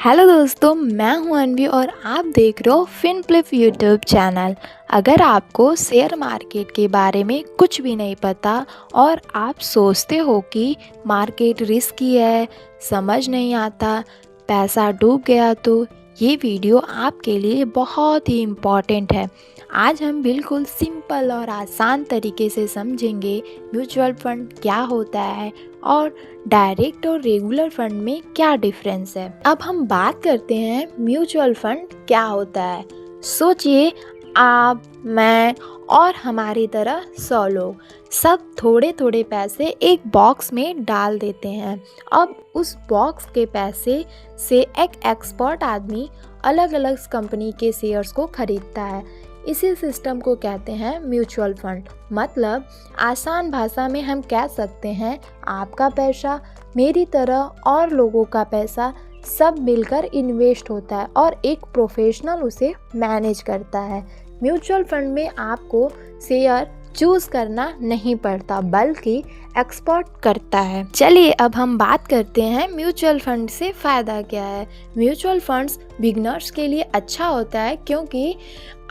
Hello दोस्तों, मैं हूं अनवी और आप देख रहे हो फिनफ्लिप यूट्यूब चैनल। अगर आपको शेयर मार्केट के बारे में कुछ भी नहीं पता और आप सोचते हो कि मार्केट रिस्की है, समझ नहीं आता, पैसा डूब गया, तो ये वीडियो आपके लिए बहुत ही इम्पॉर्टेंट है। आज हम बिल्कुल सिंपल और आसान तरीके से समझेंगे म्यूचुअल फंड क्या होता है और डायरेक्ट और रेगुलर फंड में क्या डिफरेंस है। अब हम बात करते हैं म्यूचुअल फंड क्या होता है। सोचिए, आप, मैं और हमारी तरह 100 लोग सब थोड़े थोड़े पैसे एक बॉक्स में डाल देते हैं। अब उस बॉक्स के पैसे से एक एक्सपर्ट आदमी अलग अलग कंपनी के शेयर्स को खरीदता है। इसी सिस्टम को कहते हैं म्यूचुअल फंड। मतलब आसान भाषा में हम कह सकते हैं, आपका पैसा, मेरी तरह और लोगों का पैसा सब मिलकर इन्वेस्ट होता है और एक प्रोफेशनल उसे मैनेज करता है। म्यूचुअल फंड में आपको शेयर चूज करना नहीं पड़ता, बल्कि एक्सपर्ट करता है। चलिए अब हम बात करते हैं म्यूचुअल फंड से फ़ायदा क्या है। म्यूचुअल फंड्स बिगनर्स के लिए अच्छा होता है क्योंकि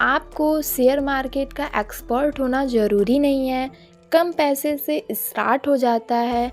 आपको शेयर मार्केट का एक्सपर्ट होना ज़रूरी नहीं है। कम पैसे से स्टार्ट हो जाता है,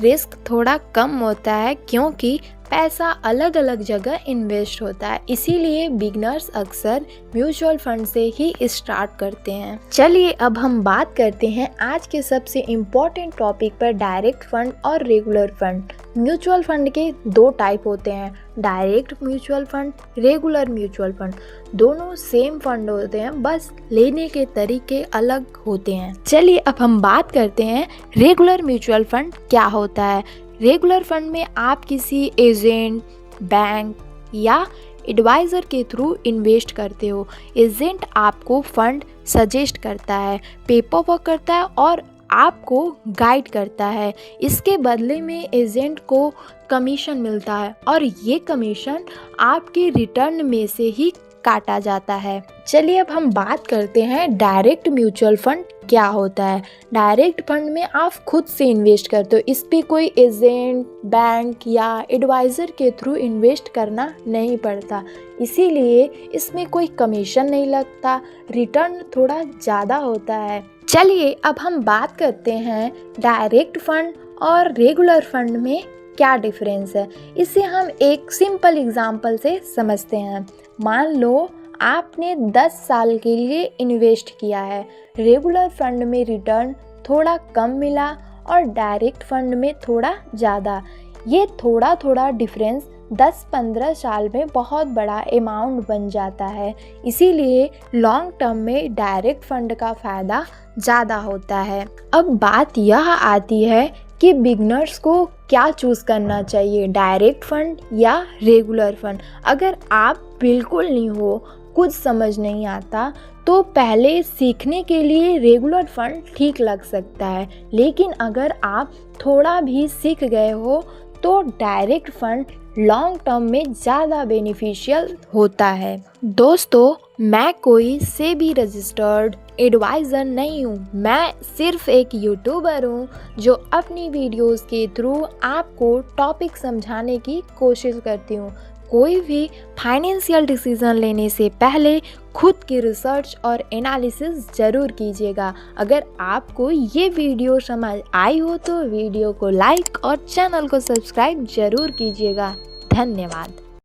रिस्क थोड़ा कम होता है क्योंकि पैसा अलग अलग जगह इन्वेस्ट होता है। इसीलिए बिगनर्स अक्सर म्यूचुअल फंड से ही स्टार्ट करते हैं। चलिए अब हम बात करते हैं आज के सबसे इम्पोर्टेंट टॉपिक पर, डायरेक्ट फंड और रेगुलर फंड। म्यूचुअल फंड के 2 टाइप होते हैं, direct mutual fund, regular mutual fund. दोनों सेम फंड होते हैं, बस लेने के तरीके अलग होते हैं। चलिए अब हम बात करते हैं रेगुलर म्यूचुअल फंड क्या होता है। रेगुलर फंड में आप किसी एजेंट, बैंक या एडवाइज़र के थ्रू इन्वेस्ट करते हो। एजेंट आपको फंड सजेस्ट करता है, पेपर वर्क करता है और आपको गाइड करता है। इसके बदले में एजेंट को कमीशन मिलता है और ये कमीशन आपके रिटर्न में से ही काटा जाता है। चलिए अब हम बात करते हैं डायरेक्ट म्यूचुअल फंड क्या होता है। डायरेक्ट फंड में आप खुद से इन्वेस्ट करते हो, इस पे कोई एजेंट, बैंक या एडवाइज़र के थ्रू इन्वेस्ट करना नहीं पड़ता, इसीलिए इसमें कोई कमीशन नहीं लगता, रिटर्न थोड़ा ज़्यादा होता है। चलिए अब हम बात करते हैं डायरेक्ट फंड और रेगुलर फंड में क्या डिफरेंस है। इसे हम एक सिंपल एग्जांपल से समझते हैं। मान लो आपने 10 साल के लिए इन्वेस्ट किया है। रेगुलर फंड में रिटर्न थोड़ा कम मिला और डायरेक्ट फंड में थोड़ा ज़्यादा। ये थोड़ा थोड़ा डिफरेंस 10-15 साल में बहुत बड़ा अमाउंट बन जाता है। इसीलिए लॉन्ग टर्म में डायरेक्ट फंड का फ़ायदा ज़्यादा होता है। अब बात यह आती है कि बिगनर्स को क्या चूज़ करना चाहिए, डायरेक्ट फंड या रेगुलर फंड। अगर आप बिल्कुल नहीं हो, कुछ समझ नहीं आता, तो पहले सीखने के लिए रेगुलर फंड ठीक लग सकता है, लेकिन अगर आप थोड़ा भी सीख गए हो तो डायरेक्ट फंड लॉन्ग टर्म में ज़्यादा बेनिफिशियल होता है। दोस्तों, मैं कोई सेबी रजिस्टर्ड एडवाइज़र नहीं हूँ, मैं सिर्फ एक यूट्यूबर हूँ जो अपनी वीडियोस के थ्रू आपको टॉपिक समझाने की कोशिश करती हूँ। कोई भी फाइनेंशियल डिसीजन लेने से पहले खुद की रिसर्च और एनालिसिस ज़रूर कीजिएगा। अगर आपको ये वीडियो समझ आई हो तो वीडियो को लाइक और चैनल को सब्सक्राइब ज़रूर कीजिएगा। धन्यवाद।